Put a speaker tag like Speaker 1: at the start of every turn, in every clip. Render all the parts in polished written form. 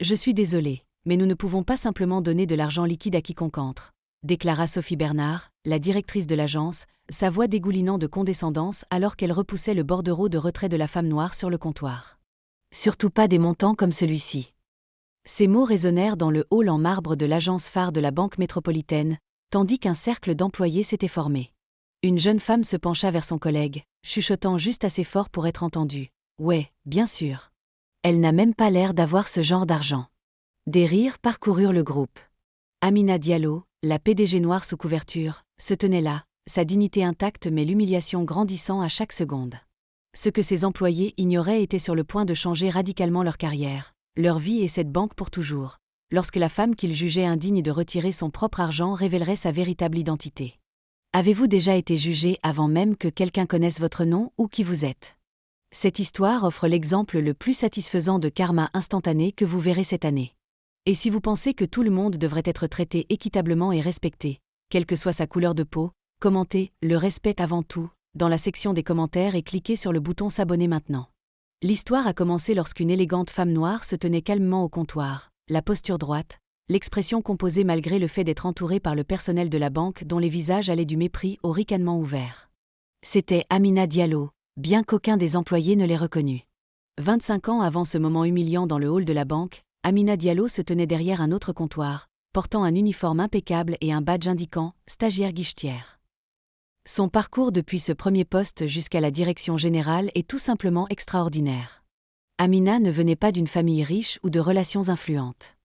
Speaker 1: Je suis désolée, mais nous ne pouvons pas simplement donner de l'argent liquide à quiconque entre, déclara Sophie Bernard, la directrice de l'agence, sa voix dégoulinant de condescendance alors qu'elle repoussait le bordereau de retrait de la femme noire sur le comptoir. Surtout pas des montants comme celui-ci. Ces mots résonnèrent dans le hall en marbre de l'agence phare de la Banque métropolitaine, tandis qu'un cercle d'employés s'était formé. Une jeune femme se pencha vers son collègue, chuchotant juste assez fort pour être entendue. « Ouais, bien sûr. Elle n'a même pas l'air d'avoir ce genre d'argent. » Des rires parcoururent le groupe. Amina Diallo, la PDG noire sous couverture, se tenait là, sa dignité intacte mais l'humiliation grandissant à chaque seconde. Ce que ses employés ignoraient était sur le point de changer radicalement leur carrière, leur vie et cette banque pour toujours, lorsque la femme qu'ils jugeaient indigne de retirer son propre argent révélerait sa véritable identité. Avez-vous déjà été jugé avant même que quelqu'un connaisse votre nom ou qui vous êtes? Cette histoire offre l'exemple le plus satisfaisant de karma instantané que vous verrez cette année. Et si vous pensez que tout le monde devrait être traité équitablement et respecté, quelle que soit sa couleur de peau, commentez « Le respect avant tout » dans la section des commentaires et cliquez sur le bouton s'abonner maintenant. L'histoire a commencé lorsqu'une élégante femme noire se tenait calmement au comptoir, la posture droite, l'expression composée malgré le fait d'être entourée par le personnel de la banque dont les visages allaient du mépris au ricanement ouvert. C'était Amina Diallo, bien qu'aucun des employés ne l'ait reconnue. 25 ans avant ce moment humiliant dans le hall de la banque, Amina Diallo se tenait derrière un autre comptoir, portant un uniforme impeccable et un badge indiquant « stagiaire guichetière ». Son parcours depuis ce premier poste jusqu'à la direction générale est tout simplement extraordinaire. Amina ne venait pas d'une famille riche ou de relations influentes.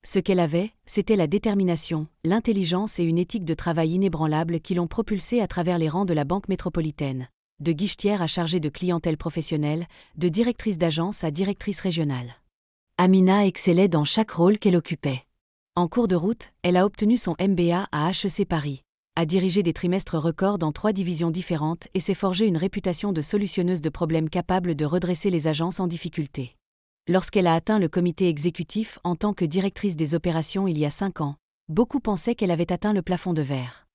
Speaker 1: Ce qu'elle avait, c'était la détermination, l'intelligence et une éthique de travail inébranlable qui l'ont propulsée à travers les rangs de la Banque métropolitaine, de guichetière à chargée de clientèle professionnelle, de directrice d'agence à directrice régionale. Amina excellait dans chaque rôle qu'elle occupait. En cours de route, elle a obtenu son MBA à HEC Paris, a dirigé des trimestres records dans 3 divisions différentes et s'est forgé une réputation de solutionneuse de problèmes capable de redresser les agences en difficulté. Lorsqu'elle a atteint le comité exécutif en tant que directrice des opérations il y a 5 ans, beaucoup pensaient qu'elle avait atteint le plafond de verre.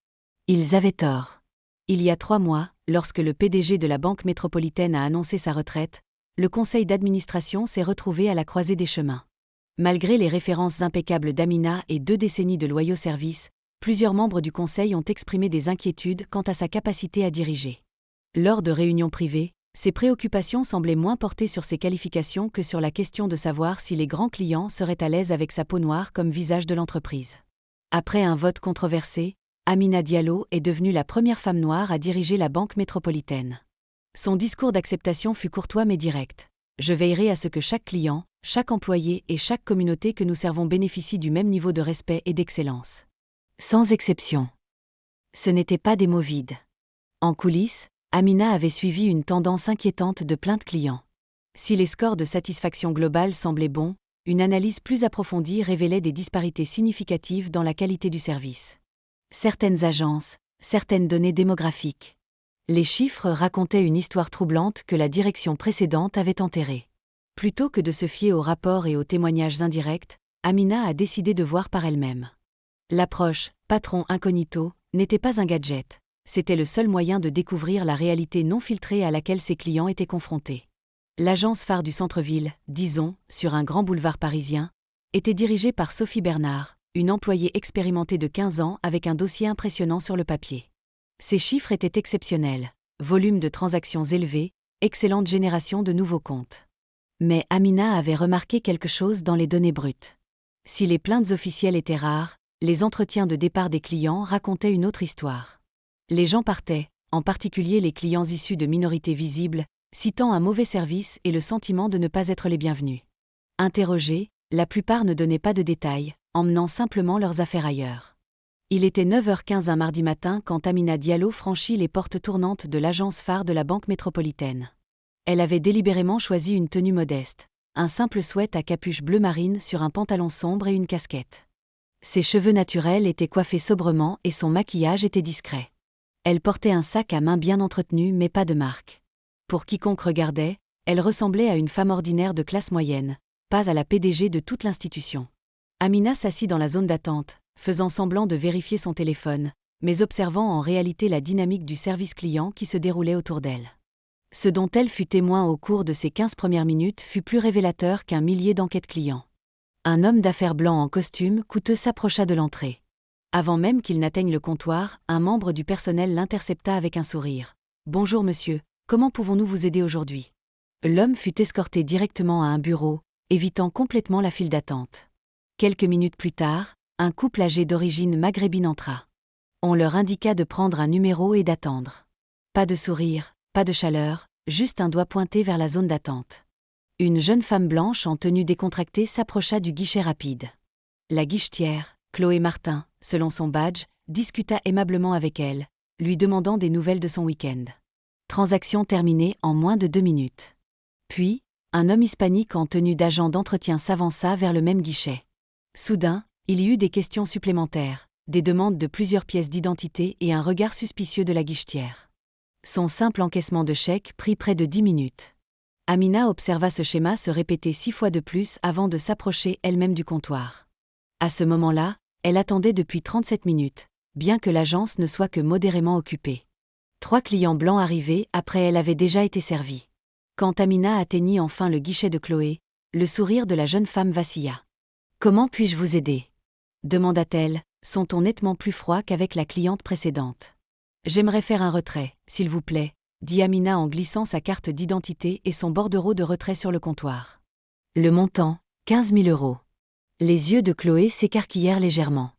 Speaker 1: Ils avaient tort. Il y a 3 mois, lorsque le PDG de la Banque métropolitaine a annoncé sa retraite, le conseil d'administration s'est retrouvé à la croisée des chemins. Malgré les références impeccables d'Amina et 2 décennies de loyaux services, plusieurs membres du conseil ont exprimé des inquiétudes quant à sa capacité à diriger. Lors de réunions privées, ses préoccupations semblaient moins portées sur ses qualifications que sur la question de savoir si les grands clients seraient à l'aise avec sa peau noire comme visage de l'entreprise. Après un vote controversé, Amina Diallo est devenue la première femme noire à diriger la Banque métropolitaine. Son discours d'acceptation fut courtois mais direct. « Je veillerai à ce que chaque client, chaque employé et chaque communauté que nous servons bénéficient du même niveau de respect et d'excellence. » Sans exception. Ce n'étaient pas des mots vides. En coulisses, Amina avait suivi une tendance inquiétante de plaintes clients. Si les scores de satisfaction globale semblaient bons, une analyse plus approfondie révélait des disparités significatives dans la qualité du service. Certaines agences, certaines données démographiques. Les chiffres racontaient une histoire troublante que la direction précédente avait enterrée. Plutôt que de se fier aux rapports et aux témoignages indirects, Amina a décidé de voir par elle-même. L'approche « patron incognito » n'était pas un gadget. C'était le seul moyen de découvrir la réalité non filtrée à laquelle ses clients étaient confrontés. L'agence phare du centre-ville, disons, sur un grand boulevard parisien, était dirigée par Sophie Bernard, une employée expérimentée de 15 ans avec un dossier impressionnant sur le papier. Ses chiffres étaient exceptionnels, volume de transactions élevé, excellente génération de nouveaux comptes. Mais Amina avait remarqué quelque chose dans les données brutes. Si les plaintes officielles étaient rares, les entretiens de départ des clients racontaient une autre histoire. Les gens partaient, en particulier les clients issus de minorités visibles, citant un mauvais service et le sentiment de ne pas être les bienvenus. Interrogés, la plupart ne donnaient pas de détails, emmenant simplement leurs affaires ailleurs. Il était 9h15 un mardi matin quand Amina Diallo franchit les portes tournantes de l'agence phare de la Banque métropolitaine. Elle avait délibérément choisi une tenue modeste, un simple sweat à capuche bleu marine sur un pantalon sombre et une casquette. Ses cheveux naturels étaient coiffés sobrement et son maquillage était discret. Elle portait un sac à main bien entretenu mais pas de marque. Pour quiconque regardait, elle ressemblait à une femme ordinaire de classe moyenne, pas à la PDG de toute l'institution. Amina s'assit dans la zone d'attente, faisant semblant de vérifier son téléphone, mais observant en réalité la dynamique du service client qui se déroulait autour d'elle. Ce dont elle fut témoin au cours de ces 15 premières minutes fut plus révélateur qu'un millier d'enquêtes clients. Un homme d'affaires blanc en costume coûteux s'approcha de l'entrée. Avant même qu'il n'atteigne le comptoir, un membre du personnel l'intercepta avec un sourire. « Bonjour monsieur, comment pouvons-nous vous aider aujourd'hui ?» L'homme fut escorté directement à un bureau, évitant complètement la file d'attente. Quelques minutes plus tard, un couple âgé d'origine maghrébine entra. On leur indiqua de prendre un numéro et d'attendre. Pas de sourire, pas de chaleur, juste un doigt pointé vers la zone d'attente. Une jeune femme blanche en tenue décontractée s'approcha du guichet rapide. La guichetière, Chloé Martin, selon son badge, discuta aimablement avec elle, lui demandant des nouvelles de son week-end. Transaction terminée en moins de 2 minutes. Puis, un homme hispanique en tenue d'agent d'entretien s'avança vers le même guichet. Soudain, il y eut des questions supplémentaires, des demandes de plusieurs pièces d'identité et un regard suspicieux de la guichetière. Son simple encaissement de chèque prit près de 10 minutes. Amina observa ce schéma se répéter 6 fois de plus avant de s'approcher elle-même du comptoir. À ce moment-là, elle attendait depuis 37 minutes, bien que l'agence ne soit que modérément occupée. 3 clients blancs arrivés après elle avait déjà été servie. Quand Amina atteignit enfin le guichet de Chloé, le sourire de la jeune femme vacilla. « Comment puis-je vous aider ?» demanda-t-elle, son ton nettement plus froid qu'avec la cliente précédente. « J'aimerais faire un retrait, s'il vous plaît, » dit Amina en glissant sa carte d'identité et son bordereau de retrait sur le comptoir. Le montant, 15 000 €. Les yeux de Chloé s'écarquillèrent légèrement.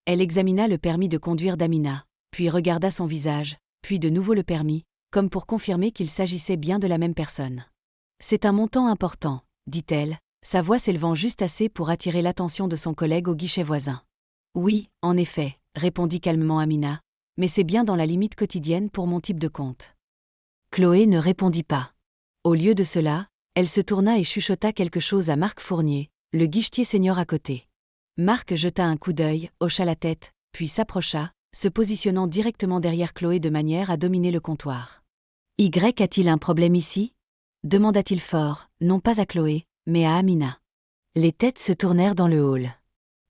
Speaker 1: Elle examina le permis de conduire d'Amina, puis regarda son visage, puis de nouveau le permis, comme pour confirmer qu'il s'agissait bien de la même personne. « C'est un montant important, » dit-elle, sa voix s'élevant juste assez pour attirer l'attention de son collègue au guichet voisin. « Oui, en effet, » répondit calmement Amina, « mais c'est bien dans la limite quotidienne pour mon type de compte. » Chloé ne répondit pas. Au lieu de cela, elle se tourna et chuchota quelque chose à Marc Fournier, le guichetier senior à côté. Marc jeta un coup d'œil, hocha la tête, puis s'approcha, se positionnant directement derrière Chloé de manière à dominer le comptoir. « Y a-t-il un problème ici ?» demanda-t-il fort, non pas à Chloé, mais à Amina. Les têtes se tournèrent dans le hall.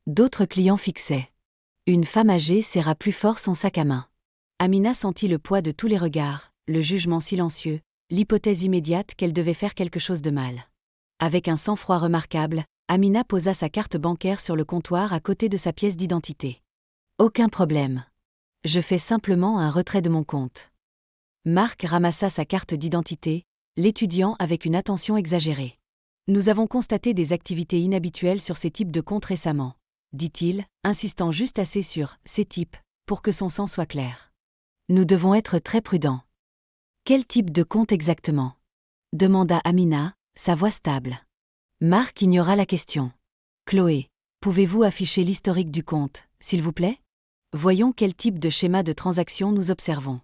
Speaker 1: D'autres clients fixaient. Une femme âgée serra plus fort son sac à main. Amina sentit le poids de tous les regards, le jugement silencieux, l'hypothèse immédiate qu'elle devait faire quelque chose de mal. Avec un sang-froid remarquable, Amina posa sa carte bancaire sur le comptoir à côté de sa pièce d'identité. « Aucun problème. Je fais simplement un retrait de mon compte. » Marc ramassa sa carte d'identité, l'étudiant avec une attention exagérée. « Nous avons constaté des activités inhabituelles sur ces types de comptes récemment, » dit-il, insistant juste assez sur « ces types » pour que son sens soit clair. « Nous devons être très prudents. » « Quel type de compte exactement ?» demanda Amina, sa voix stable. Marc ignora la question. « Chloé, pouvez-vous afficher l'historique du compte, s'il vous plaît ? Voyons quel type de schéma de transaction nous observons. »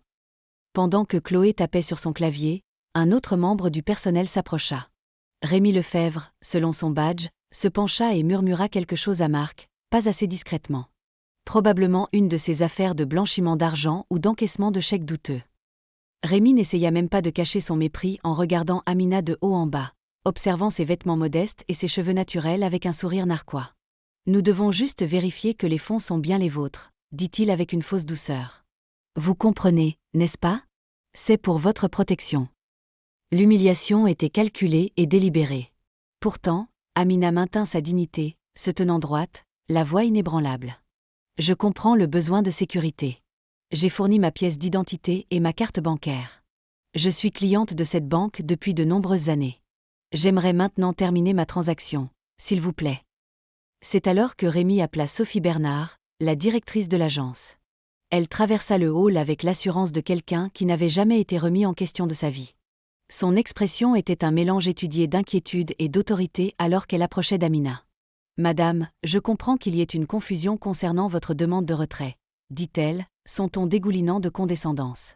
Speaker 1: Pendant que Chloé tapait sur son clavier, un autre membre du personnel s'approcha. Rémi Lefebvre, selon son badge, se pencha et murmura quelque chose à Marc, pas assez discrètement. Probablement une de ces affaires de blanchiment d'argent ou d'encaissement de chèques douteux. Rémi n'essaya même pas de cacher son mépris en regardant Amina de haut en bas, observant ses vêtements modestes et ses cheveux naturels avec un sourire narquois. « Nous devons juste vérifier que les fonds sont bien les vôtres, » dit-il avec une fausse douceur. « Vous comprenez, n'est-ce pas ? C'est pour votre protection. » L'humiliation était calculée et délibérée. Pourtant, Amina maintint sa dignité, se tenant droite, la voix inébranlable. « Je comprends le besoin de sécurité. J'ai fourni ma pièce d'identité et ma carte bancaire. Je suis cliente de cette banque depuis de nombreuses années. J'aimerais maintenant terminer ma transaction, s'il vous plaît. » C'est alors que Rémi appela Sophie Bernard, la directrice de l'agence. Elle traversa le hall avec l'assurance de quelqu'un qui n'avait jamais été remis en question de sa vie. Son expression était un mélange étudié d'inquiétude et d'autorité alors qu'elle approchait d'Amina. « Madame, je comprends qu'il y ait une confusion concernant votre demande de retrait, » dit-elle, son ton dégoulinant de condescendance.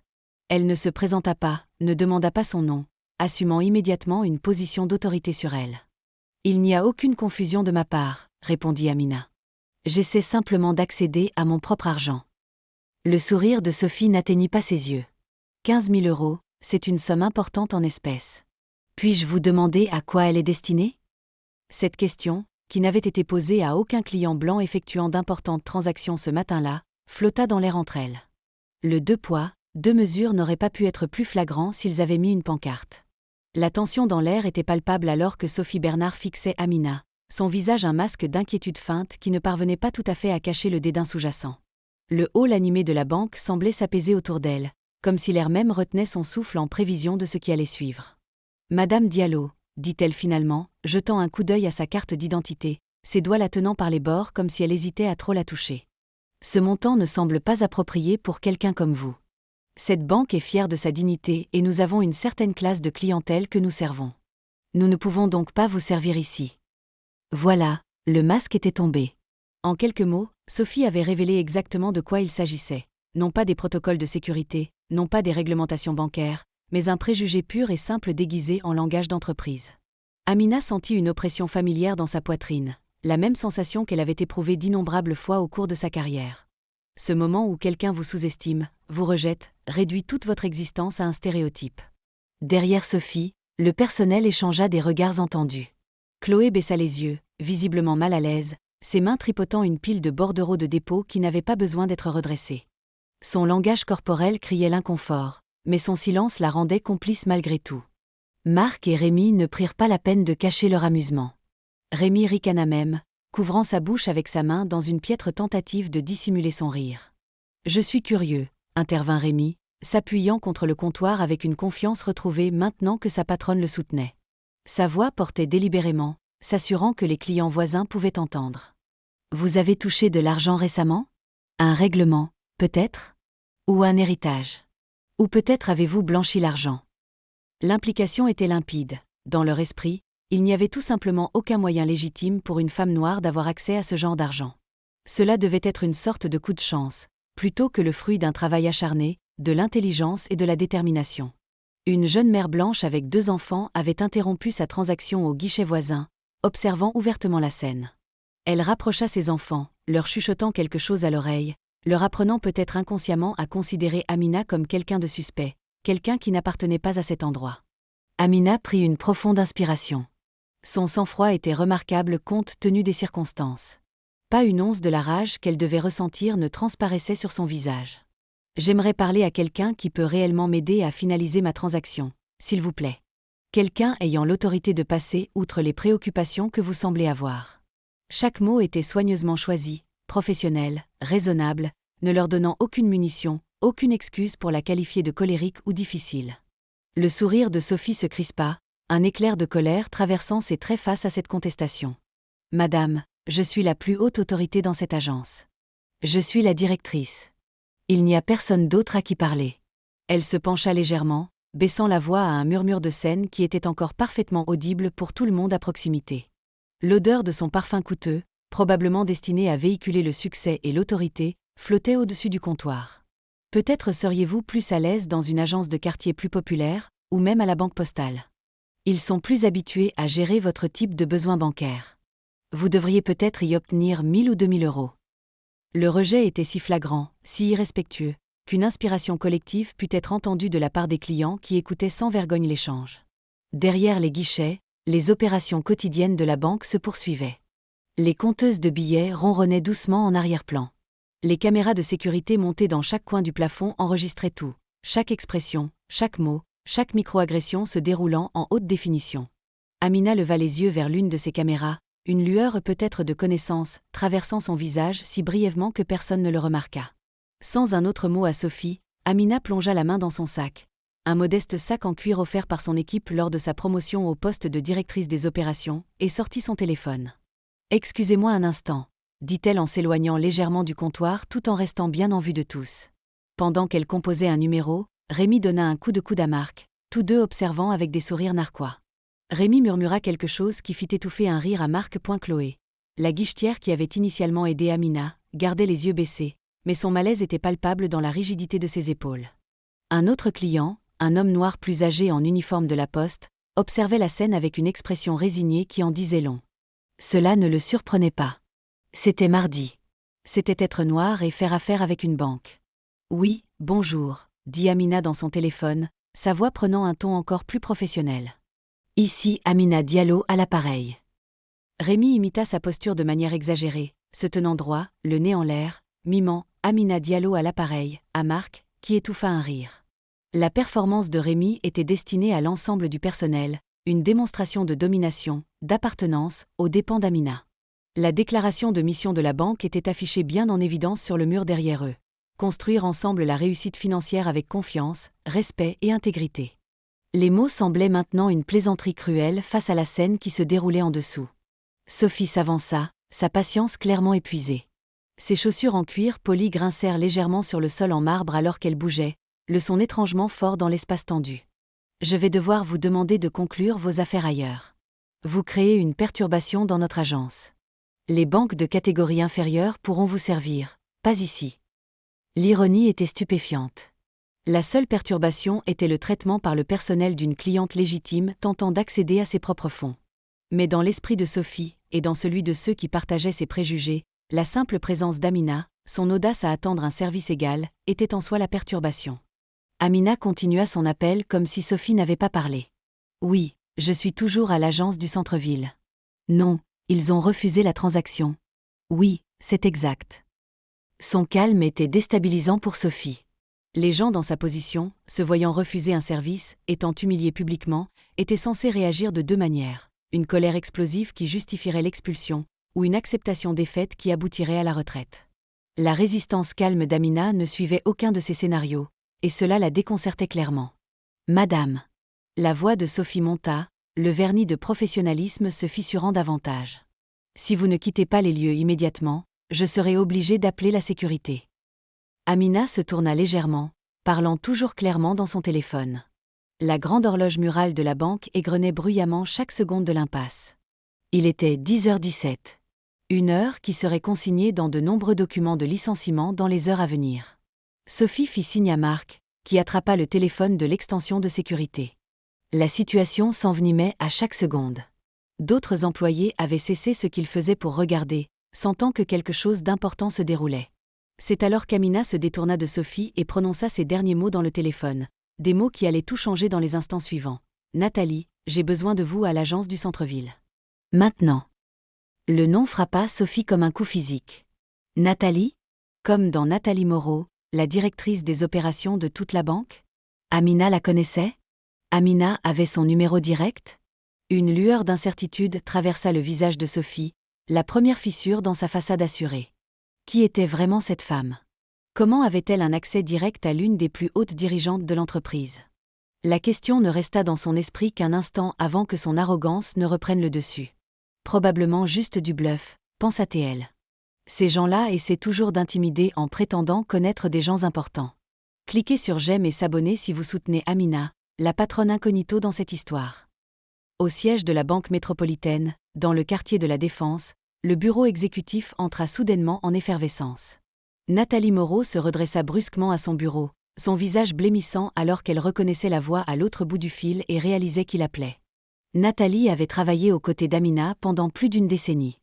Speaker 1: Elle ne se présenta pas, ne demanda pas son nom, assumant immédiatement une position d'autorité sur elle. « Il n'y a aucune confusion de ma part, » répondit Amina. « J'essaie simplement d'accéder à mon propre argent. » Le sourire de Sophie n'atteignit pas ses yeux. 15 000 €, c'est une somme importante en espèces. Puis-je vous demander à quoi elle est destinée ? Cette question, qui n'avait été posée à aucun client blanc effectuant d'importantes transactions ce matin-là, flotta dans l'air entre elles. Le 2 poids, 2 mesures n'aurait pas pu être plus flagrant s'ils avaient mis une pancarte. La tension dans l'air était palpable alors que Sophie Bernard fixait Amina, son visage un masque d'inquiétude feinte qui ne parvenait pas tout à fait à cacher le dédain sous-jacent. Le hall animé de la banque semblait s'apaiser autour d'elle, comme si l'air même retenait son souffle en prévision de ce qui allait suivre. « Madame Diallo », dit-elle finalement, jetant un coup d'œil à sa carte d'identité, ses doigts la tenant par les bords comme si elle hésitait à trop la toucher. « Ce montant ne semble pas approprié pour quelqu'un comme vous. Cette banque est fière de sa dignité et nous avons une certaine classe de clientèle que nous servons. Nous ne pouvons donc pas vous servir ici. » Voilà, le masque était tombé. En quelques mots, Sophie avait révélé exactement de quoi il s'agissait. Non pas des protocoles de sécurité, non pas des réglementations bancaires, mais un préjugé pur et simple déguisé en langage d'entreprise. Amina sentit une oppression familière dans sa poitrine, la même sensation qu'elle avait éprouvée d'innombrables fois au cours de sa carrière. Ce moment où quelqu'un vous sous-estime, vous rejette, réduit toute votre existence à un stéréotype. Derrière Sophie, le personnel échangea des regards entendus. Chloé baissa les yeux, visiblement mal à l'aise, ses mains tripotant une pile de bordereaux de dépôt qui n'avait pas besoin d'être redressée. Son langage corporel criait l'inconfort, mais son silence la rendait complice malgré tout. Marc et Rémi ne prirent pas la peine de cacher leur amusement. Rémi ricana même, couvrant sa bouche avec sa main dans une piètre tentative de dissimuler son rire. « Je suis curieux », intervint Rémi, s'appuyant contre le comptoir avec une confiance retrouvée maintenant que sa patronne le soutenait. Sa voix portait délibérément, s'assurant que les clients voisins pouvaient entendre. « Vous avez touché de l'argent récemment ? Un règlement, peut-être ? Ou un héritage ? Ou peut-être avez-vous blanchi l'argent ?» L'implication était limpide. Dans leur esprit, il n'y avait tout simplement aucun moyen légitime pour une femme noire d'avoir accès à ce genre d'argent. Cela devait être une sorte de coup de chance, plutôt que le fruit d'un travail acharné, de l'intelligence et de la détermination. Une jeune mère blanche avec 2 enfants avait interrompu sa transaction au guichet voisin, observant ouvertement la scène. Elle rapprocha ses enfants, leur chuchotant quelque chose à l'oreille, leur apprenant peut-être inconsciemment à considérer Amina comme quelqu'un de suspect, quelqu'un qui n'appartenait pas à cet endroit. Amina prit une profonde inspiration. Son sang-froid était remarquable compte tenu des circonstances. Pas une once de la rage qu'elle devait ressentir ne transparaissait sur son visage. « J'aimerais parler à quelqu'un qui peut réellement m'aider à finaliser ma transaction, s'il vous plaît. Quelqu'un ayant l'autorité de passer outre les préoccupations que vous semblez avoir. » Chaque mot était soigneusement choisi, professionnel, raisonnable, ne leur donnant aucune munition, aucune excuse pour la qualifier de colérique ou difficile. Le sourire de Sophie se crispa, un éclair de colère traversant ses traits face à cette contestation. « Madame, je suis la plus haute autorité dans cette agence. Je suis la directrice. Il n'y a personne d'autre à qui parler. » Elle se pencha légèrement, baissant la voix à un murmure de scène qui était encore parfaitement audible pour tout le monde à proximité. L'odeur de son parfum coûteux, probablement destiné à véhiculer le succès et l'autorité, flottait au-dessus du comptoir. Peut-être seriez-vous plus à l'aise dans une agence de quartier plus populaire, ou même à la banque postale. Ils sont plus habitués à gérer votre type de besoin bancaire. Vous devriez peut-être y obtenir 1000 ou 2000 euros. Le rejet était si flagrant, si irrespectueux, qu'une inspiration collective put être entendue de la part des clients qui écoutaient sans vergogne l'échange. Derrière les guichets, les opérations quotidiennes de la banque se poursuivaient. Les compteuses de billets ronronnaient doucement en arrière-plan. Les caméras de sécurité montées dans chaque coin du plafond enregistraient tout, chaque expression, chaque mot, chaque micro-agression se déroulant en haute définition. Amina leva les yeux vers l'une de ces caméras, une lueur peut-être de connaissance traversant son visage si brièvement que personne ne le remarqua. Sans un autre mot à Sophie, Amina plongea la main dans son sac. Un modeste sac en cuir offert par son équipe lors de sa promotion au poste de directrice des opérations, et sortit son téléphone. « Excusez-moi un instant », dit-elle en s'éloignant légèrement du comptoir tout en restant bien en vue de tous. Pendant qu'elle composait un numéro, Rémi donna un coup de coude à Marc, tous deux observant avec des sourires narquois. Rémi murmura quelque chose qui fit étouffer un rire à Marc. Chloé. La guichetière qui avait initialement aidé Amina, gardait les yeux baissés, mais son malaise était palpable dans la rigidité de ses épaules. Un autre client, un homme noir plus âgé en uniforme de la poste, observait la scène avec une expression résignée qui en disait long. Cela ne le surprenait pas. C'était mardi. C'était être noir et faire affaire avec une banque. « Oui, bonjour », dit Amina dans son téléphone, sa voix prenant un ton encore plus professionnel. « Ici Amina Diallo à l'appareil. » Rémi imita sa posture de manière exagérée, se tenant droit, le nez en l'air, mimant « Amina Diallo à l'appareil » à Marc, qui étouffa un rire. La performance de Rémi était destinée à l'ensemble du personnel, une démonstration de domination, d'appartenance, aux dépens d'Amina. La déclaration de mission de la banque était affichée bien en évidence sur le mur derrière eux. Construire ensemble la réussite financière avec confiance, respect et intégrité. Les mots semblaient maintenant une plaisanterie cruelle face à la scène qui se déroulait en dessous. Sophie s'avança, sa patience clairement épuisée. Ses chaussures en cuir poli grincèrent légèrement sur le sol en marbre alors qu'elle bougeait, le son étrangement fort dans l'espace tendu. « Je vais devoir vous demander de conclure vos affaires ailleurs. Vous créez une perturbation dans notre agence. Les banques de catégorie inférieure pourront vous servir, pas ici. » L'ironie était stupéfiante. La seule perturbation était le traitement par le personnel d'une cliente légitime tentant d'accéder à ses propres fonds. Mais dans l'esprit de Sophie, et dans celui de ceux qui partageaient ses préjugés, la simple présence d'Amina, son audace à attendre un service égal, était en soi la perturbation. Amina continua son appel comme si Sophie n'avait pas parlé. « Oui, je suis toujours à l'agence du centre-ville. »« Non, ils ont refusé la transaction. »« Oui, c'est exact. » Son calme était déstabilisant pour Sophie. Les gens dans sa position, se voyant refuser un service, étant humiliés publiquement, étaient censés réagir de deux manières. Une colère explosive qui justifierait l'expulsion, ou une acceptation des faits qui aboutirait à la retraite. La résistance calme d'Amina ne suivait aucun de ces scénarios, et cela la déconcertait clairement. « Madame !» La voix de Sophie monta, le vernis de professionnalisme se fissurant davantage. « Si vous ne quittez pas les lieux immédiatement, je serai obligée d'appeler la sécurité. » Amina se tourna légèrement, parlant toujours clairement dans son téléphone. La grande horloge murale de la banque égrenait bruyamment chaque seconde de l'impasse. Il était 10h17. Une heure qui serait consignée dans de nombreux documents de licenciement dans les heures à venir. Sophie fit signe à Marc, qui attrapa le téléphone de l'extension de sécurité. La situation s'envenimait à chaque seconde. D'autres employés avaient cessé ce qu'ils faisaient pour regarder, sentant que quelque chose d'important se déroulait. C'est alors qu'Amina se détourna de Sophie et prononça ces derniers mots dans le téléphone. Des mots qui allaient tout changer dans les instants suivants. « Nathalie, j'ai besoin de vous à l'agence du centre-ville. Maintenant. » Le nom frappa Sophie comme un coup physique. Nathalie ? Comme dans Nathalie Moreau, la directrice des opérations de toute la banque ? Amina la connaissait ? Amina avait son numéro direct ? Une lueur d'incertitude traversa le visage de Sophie, la première fissure dans sa façade assurée. Qui était vraiment cette femme ? Comment avait-elle un accès direct à l'une des plus hautes dirigeantes de l'entreprise ? La question ne resta dans son esprit qu'un instant avant que son arrogance ne reprenne le dessus. Probablement juste du bluff, pensa-t-elle. Ces gens-là essaient toujours d'intimider en prétendant connaître des gens importants. Cliquez sur j'aime et s'abonner si vous soutenez Amina, la patronne incognito dans cette histoire. Au siège de la Banque métropolitaine, dans le quartier de la Défense, le bureau exécutif entra soudainement en effervescence. Nathalie Moreau se redressa brusquement à son bureau, son visage blêmissant alors qu'elle reconnaissait la voix à l'autre bout du fil et réalisait qui l'appelait. Nathalie avait travaillé aux côtés d'Amina pendant plus d'une décennie.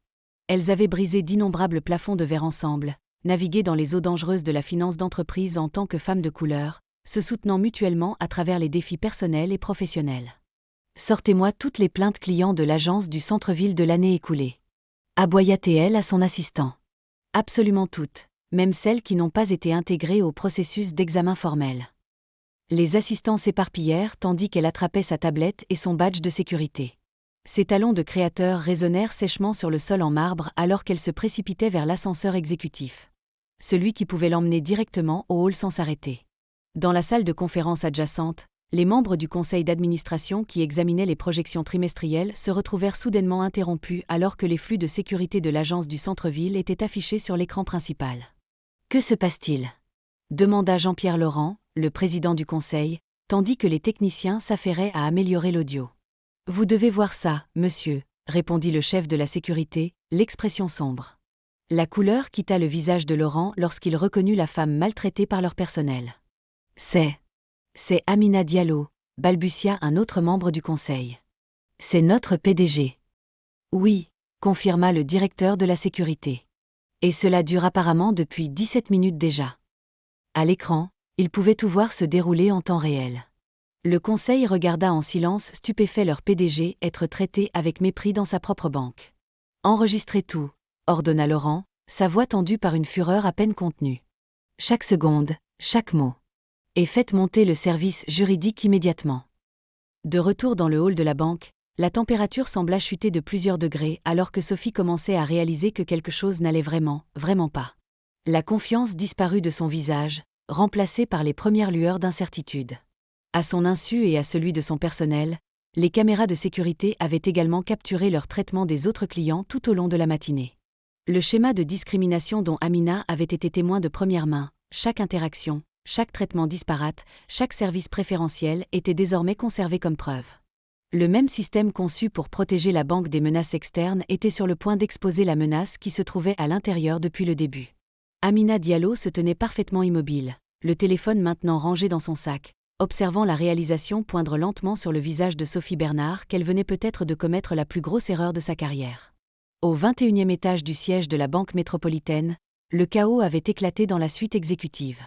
Speaker 1: Elles avaient brisé d'innombrables plafonds de verre ensemble, navigué dans les eaux dangereuses de la finance d'entreprise en tant que femmes de couleur, se soutenant mutuellement à travers les défis personnels et professionnels. « Sortez-moi toutes les plaintes clients de l'agence du centre-ville de l'année écoulée. » Aboya-t-elle à son assistant. « Absolument toutes, même celles qui n'ont pas été intégrées au processus d'examen formel. » Les assistants s'éparpillèrent tandis qu'elle attrapait sa tablette et son badge de sécurité. Ses talons de créateur résonnèrent sèchement sur le sol en marbre alors qu'elle se précipitait vers l'ascenseur exécutif. Celui qui pouvait l'emmener directement au hall sans s'arrêter. Dans la salle de conférence adjacente, les membres du conseil d'administration qui examinaient les projections trimestrielles se retrouvèrent soudainement interrompus alors que les flux de sécurité de l'agence du centre-ville étaient affichés sur l'écran principal. « Que se passe-t-il » demanda Jean-Pierre Laurent, le président du conseil, tandis que les techniciens s'affairaient à améliorer l'audio. « Vous devez voir ça, monsieur », répondit le chef de la sécurité, l'expression sombre. La couleur quitta le visage de Laurent lorsqu'il reconnut la femme maltraitée par leur personnel. « C'est Amina Diallo », balbutia un autre membre du conseil. « C'est notre PDG. » « Oui », confirma le directeur de la sécurité. Et cela dure apparemment depuis 17 minutes déjà. À l'écran, ils pouvaient tout voir se dérouler en temps réel. Le conseil regarda en silence stupéfait leur PDG être traité avec mépris dans sa propre banque. « Enregistrez tout », ordonna Laurent, sa voix tendue par une fureur à peine contenue. « Chaque seconde, chaque mot. Et faites monter le service juridique immédiatement. » De retour dans le hall de la banque, La température sembla chuter de plusieurs degrés alors que Sophie commençait à réaliser que quelque chose n'allait vraiment pas. La confiance disparut de son visage, remplacée par les premières lueurs d'incertitude. À son insu et à celui de son personnel, les caméras de sécurité avaient également capturé leur traitement des autres clients tout au long de la matinée. Le schéma de discrimination dont Amina avait été témoin de première main, chaque interaction, chaque traitement disparate, chaque service préférentiel était désormais conservé comme preuve. Le même système conçu pour protéger la banque des menaces externes était sur le point d'exposer la menace qui se trouvait à l'intérieur depuis le début. Amina Diallo se tenait parfaitement immobile, le téléphone maintenant rangé dans son sac, observant la réalisation poindre lentement sur le visage de Sophie Bernard qu'elle venait peut-être de commettre la plus grosse erreur de sa carrière. Au 21e étage du siège de la Banque métropolitaine, le chaos avait éclaté dans la suite exécutive.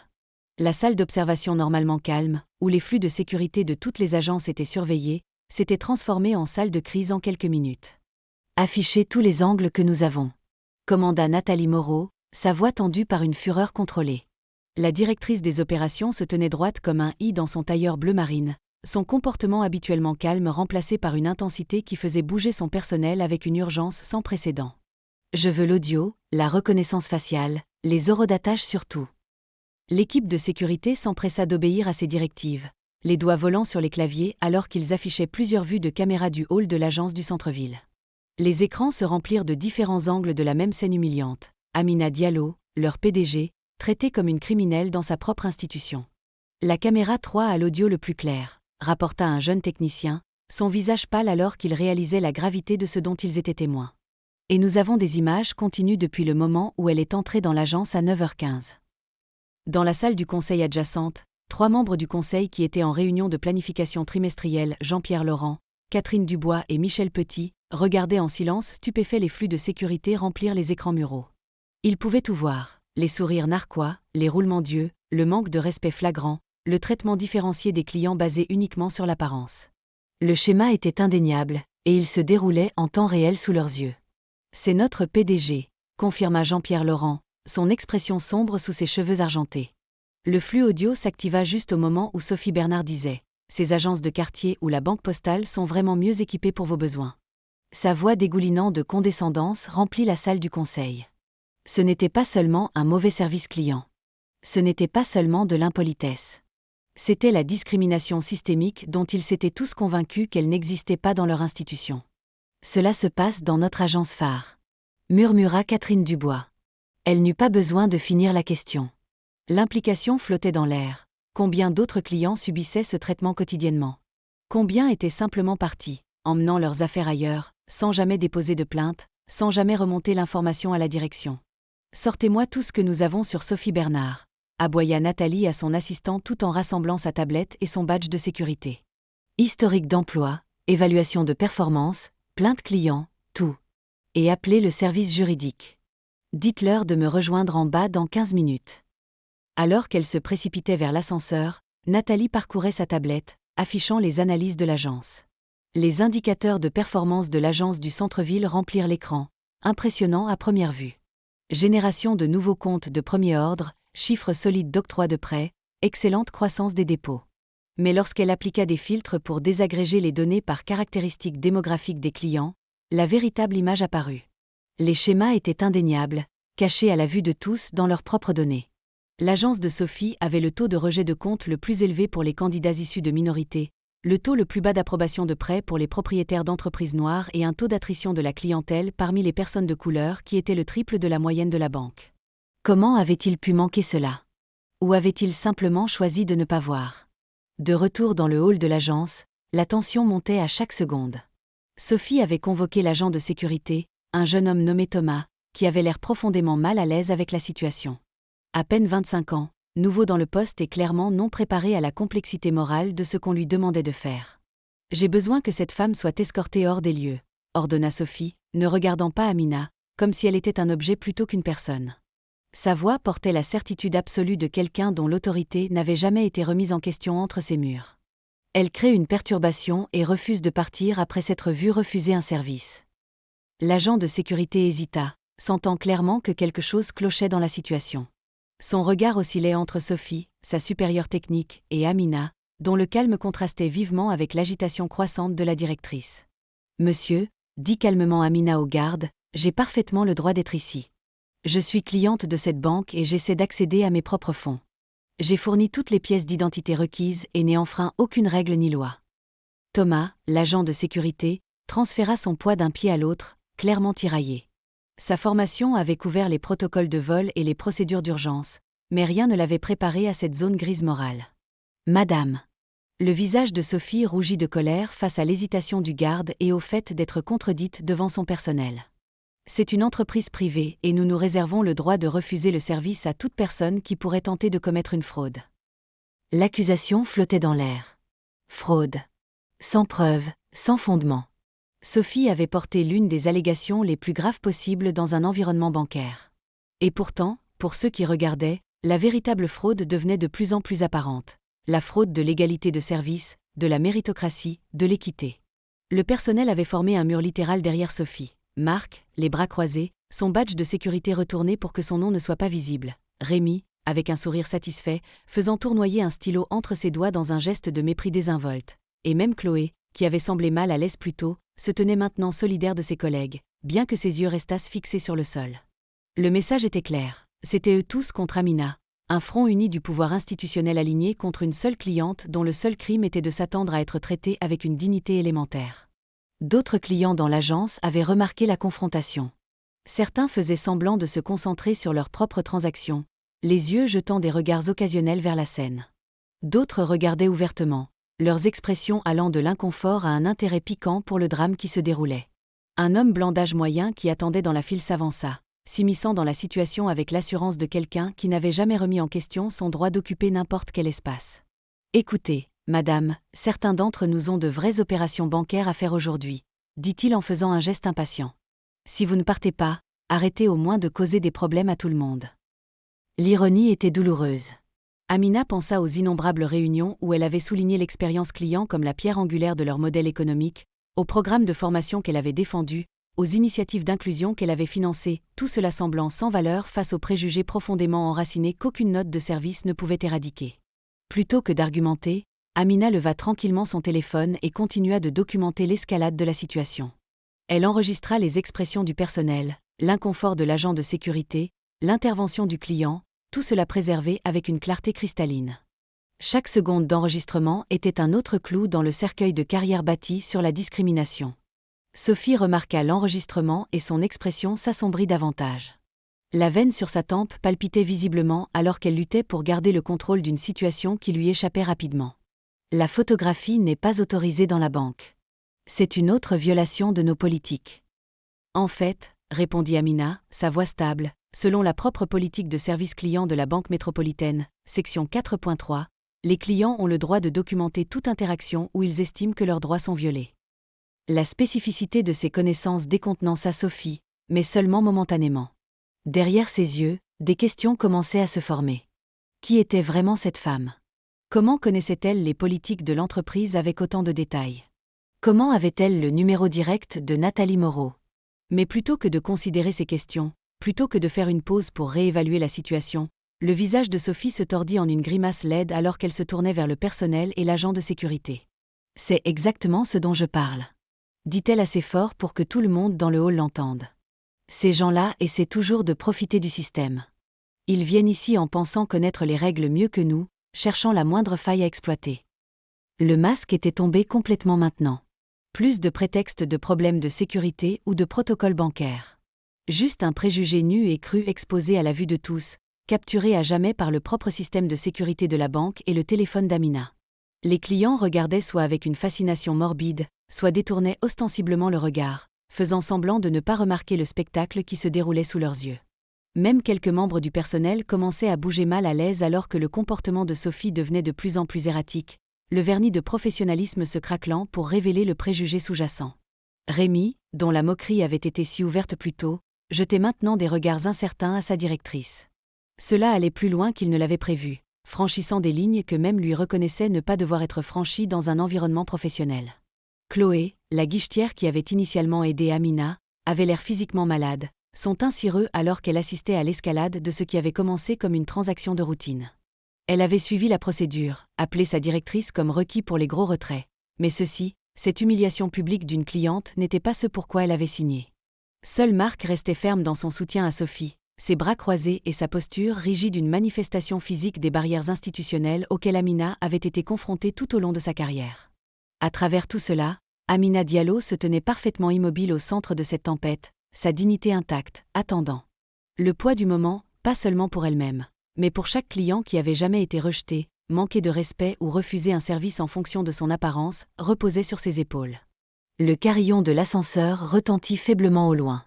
Speaker 1: La salle d'observation normalement calme, où les flux de sécurité de toutes les agences étaient surveillés, s'était transformée en salle de crise en quelques minutes. « Affichez tous les angles que nous avons », commanda Nathalie Moreau, sa voix tendue par une fureur contrôlée. La directrice des opérations se tenait droite comme un i dans son tailleur bleu marine, son comportement habituellement calme remplacé par une intensité qui faisait bouger son personnel avec une urgence sans précédent. « Je veux l'audio, la reconnaissance faciale, les horodatage surtout. » L'équipe de sécurité s'empressa d'obéir à ces directives, les doigts volants sur les claviers alors qu'ils affichaient plusieurs vues de caméras du hall de l'agence du centre-ville. Les écrans se remplirent de différents angles de la même scène humiliante. Amina Diallo, leur PDG, traitée comme une criminelle dans sa propre institution. La caméra 3 a l'audio le plus clair, rapporta un jeune technicien, son visage pâle alors qu'il réalisait la gravité de ce dont ils étaient témoins. Et nous avons des images continues depuis le moment où elle est entrée dans l'agence à 9h15. Dans la salle du conseil adjacente, 3 membres du conseil qui étaient en réunion de planification trimestrielle, Jean-Pierre Laurent, Catherine Dubois et Michel Petit, regardaient en silence stupéfaits les flux de sécurité remplir les écrans muraux. Ils pouvaient tout voir, les sourires narquois, les roulements d'yeux, le manque de respect flagrant, le traitement différencié des clients basé uniquement sur l'apparence. Le schéma était indéniable, et il se déroulait en temps réel sous leurs yeux. « C'est notre PDG », confirma Jean-Pierre Laurent, son expression sombre sous ses cheveux argentés. Le flux audio s'activa juste au moment où Sophie Bernard disait « Ces agences de quartier ou la banque postale sont vraiment mieux équipées pour vos besoins. » Sa voix dégoulinant de condescendance remplit la salle du conseil. Ce n'était pas seulement un mauvais service client. Ce n'était pas seulement de l'impolitesse. C'était la discrimination systémique dont ils s'étaient tous convaincus qu'elle n'existait pas dans leur institution. « Cela se passe dans notre agence phare », murmura Catherine Dubois. Elle n'eut pas besoin de finir la question. L'implication flottait dans l'air. Combien d'autres clients subissaient ce traitement quotidiennement? Combien étaient simplement partis, emmenant leurs affaires ailleurs, sans jamais déposer de plainte, sans jamais remonter l'information à la direction? « Sortez-moi tout ce que nous avons sur Sophie Bernard », aboya Nathalie à son assistant tout en rassemblant sa tablette et son badge de sécurité. Historique d'emploi, évaluation de performance, plainte client, tout. Et appelez le service juridique. Dites-leur de me rejoindre en bas dans 15 minutes. Alors qu'elle se précipitait vers l'ascenseur, Nathalie parcourait sa tablette, affichant les analyses de l'agence. Les indicateurs de performance de l'agence du centre-ville remplirent l'écran, impressionnants à première vue. Génération de nouveaux comptes de premier ordre, chiffres solides d'octroi de prêts, excellente croissance des dépôts. Mais lorsqu'elle appliqua des filtres pour désagréger les données par caractéristiques démographiques des clients, la véritable image apparut. Les schémas étaient indéniables, cachés à la vue de tous dans leurs propres données. L'agence de Sophie avait le taux de rejet de compte le plus élevé pour les candidats issus de minorités, le taux le plus bas d'approbation de prêts pour les propriétaires d'entreprises noires et un taux d'attrition de la clientèle parmi les personnes de couleur qui était le triple de la moyenne de la banque. Comment avait-il pu manquer cela? Ou avait-il simplement choisi de ne pas voir? De retour dans le hall de l'agence, la tension montait à chaque seconde. Sophie avait convoqué l'agent de sécurité, un jeune homme nommé Thomas, qui avait l'air profondément mal à l'aise avec la situation. À peine 25 ans, nouveau dans le poste et clairement non préparé à la complexité morale de ce qu'on lui demandait de faire. « J'ai besoin que cette femme soit escortée hors des lieux », ordonna Sophie, ne regardant pas Amina, comme si elle était un objet plutôt qu'une personne. Sa voix portait la certitude absolue de quelqu'un dont l'autorité n'avait jamais été remise en question entre ses murs. Elle crée une perturbation et refuse de partir après s'être vue refuser un service. L'agent de sécurité hésita, sentant clairement que quelque chose clochait dans la situation. Son regard oscillait entre Sophie, sa supérieure technique, et Amina, dont le calme contrastait vivement avec l'agitation croissante de la directrice. Monsieur, dit calmement Amina au garde, j'ai parfaitement le droit d'être ici. Je suis cliente de cette banque et j'essaie d'accéder à mes propres fonds. J'ai fourni toutes les pièces d'identité requises et n'ai enfreint aucune règle ni loi. Thomas, l'agent de sécurité, transféra son poids d'un pied à l'autre, clairement tiraillé. Sa formation avait couvert les protocoles de vol et les procédures d'urgence, mais rien ne l'avait préparé à cette zone grise morale. Madame. Le visage de Sophie rougit de colère face à l'hésitation du garde et au fait d'être contredite devant son personnel. C'est une entreprise privée et nous nous réservons le droit de refuser le service à toute personne qui pourrait tenter de commettre une fraude. L'accusation flottait dans l'air. Fraude. Sans preuve, sans fondement. Sophie avait porté l'une des allégations les plus graves possibles dans un environnement bancaire. Et pourtant, pour ceux qui regardaient, la véritable fraude devenait de plus en plus apparente. La fraude de l'égalité de service, de la méritocratie, de l'équité. Le personnel avait formé un mur littéral derrière Sophie. Marc, les bras croisés, son badge de sécurité retourné pour que son nom ne soit pas visible. Rémi, avec un sourire satisfait, faisant tournoyer un stylo entre ses doigts dans un geste de mépris désinvolte. Et même Chloé, qui avait semblé mal à l'aise plus tôt, se tenait maintenant solidaire de ses collègues, bien que ses yeux restassent fixés sur le sol. Le message était clair, c'était eux tous contre Amina, un front uni du pouvoir institutionnel aligné contre une seule cliente dont le seul crime était de s'attendre à être traitée avec une dignité élémentaire. D'autres clients dans l'agence avaient remarqué la confrontation. Certains faisaient semblant de se concentrer sur leurs propres transactions, les yeux jetant des regards occasionnels vers la scène. D'autres regardaient ouvertement, leurs expressions allant de l'inconfort à un intérêt piquant pour le drame qui se déroulait. Un homme blanc d'âge moyen qui attendait dans la file s'avança, s'immisçant dans la situation avec l'assurance de quelqu'un qui n'avait jamais remis en question son droit d'occuper n'importe quel espace. « Écoutez, madame, certains d'entre nous ont de vraies opérations bancaires à faire aujourd'hui, dit-il en faisant un geste impatient. Si vous ne partez pas, arrêtez au moins de causer des problèmes à tout le monde. » L'ironie était douloureuse. Amina pensa aux innombrables réunions où elle avait souligné l'expérience client comme la pierre angulaire de leur modèle économique, aux programmes de formation qu'elle avait défendus, aux initiatives d'inclusion qu'elle avait financées, tout cela semblant sans valeur face aux préjugés profondément enracinés qu'aucune note de service ne pouvait éradiquer. Plutôt que d'argumenter, Amina leva tranquillement son téléphone et continua de documenter l'escalade de la situation. Elle enregistra les expressions du personnel, l'inconfort de l'agent de sécurité, l'intervention du client, tout cela préservé avec une clarté cristalline. Chaque seconde d'enregistrement était un autre clou dans le cercueil de carrière bâti sur la discrimination. Sophie remarqua l'enregistrement et son expression s'assombrit davantage. La veine sur sa tempe palpitait visiblement alors qu'elle luttait pour garder le contrôle d'une situation qui lui échappait rapidement. La photographie n'est pas autorisée dans la banque. C'est une autre violation de nos politiques. En fait, répondit Amina, sa voix stable, selon la propre politique de service client de la Banque métropolitaine, section 4.3, les clients ont le droit de documenter toute interaction où ils estiment que leurs droits sont violés. La spécificité de ses connaissances décontenança Sophie, mais seulement momentanément. Derrière ses yeux, des questions commençaient à se former. Qui était vraiment cette femme? Comment connaissait-elle les politiques de l'entreprise avec autant de détails? Comment avait-elle le numéro direct de Nathalie Moreau? Mais plutôt que de considérer ces questions, plutôt que de faire une pause pour réévaluer la situation, le visage de Sophie se tordit en une grimace laide alors qu'elle se tournait vers le personnel et l'agent de sécurité. « C'est exactement ce dont je parle. » dit-elle assez fort pour que tout le monde dans le hall l'entende. Ces gens-là essaient toujours de profiter du système. Ils viennent ici en pensant connaître les règles mieux que nous, cherchant la moindre faille à exploiter. Le masque était tombé complètement maintenant. Plus de prétextes de problèmes de sécurité ou de protocole bancaire. Juste un préjugé nu et cru exposé à la vue de tous, capturé à jamais par le propre système de sécurité de la banque et le téléphone d'Amina. Les clients regardaient soit avec une fascination morbide, soit détournaient ostensiblement le regard, faisant semblant de ne pas remarquer le spectacle qui se déroulait sous leurs yeux. Même quelques membres du personnel commençaient à bouger mal à l'aise alors que le comportement de Sophie devenait de plus en plus erratique, le vernis de professionnalisme se craquelant pour révéler le préjugé sous-jacent. Rémi, dont la moquerie avait été si ouverte plus tôt, jetait maintenant des regards incertains à sa directrice. Cela allait plus loin qu'il ne l'avait prévu, franchissant des lignes que même lui reconnaissait ne pas devoir être franchies dans un environnement professionnel. Chloé, la guichetière qui avait initialement aidé Amina, avait l'air physiquement malade, son teint cireux alors qu'elle assistait à l'escalade de ce qui avait commencé comme une transaction de routine. Elle avait suivi la procédure, appelé sa directrice comme requis pour les gros retraits, mais ceux-ci, Cette humiliation publique d'une cliente n'était pas ce pourquoi elle avait signé. Seule Marc restait ferme dans son soutien à Sophie, ses bras croisés et sa posture rigide, une manifestation physique des barrières institutionnelles auxquelles Amina avait été confrontée tout au long de sa carrière. À travers tout cela, Amina Diallo se tenait parfaitement immobile au centre de cette tempête, sa dignité intacte, attendant. Le poids du moment, pas seulement pour elle-même, mais pour chaque client qui avait jamais été rejeté, manqué de respect ou refusé un service en fonction de son apparence, reposait sur ses épaules. Le carillon de l'ascenseur retentit faiblement au loin.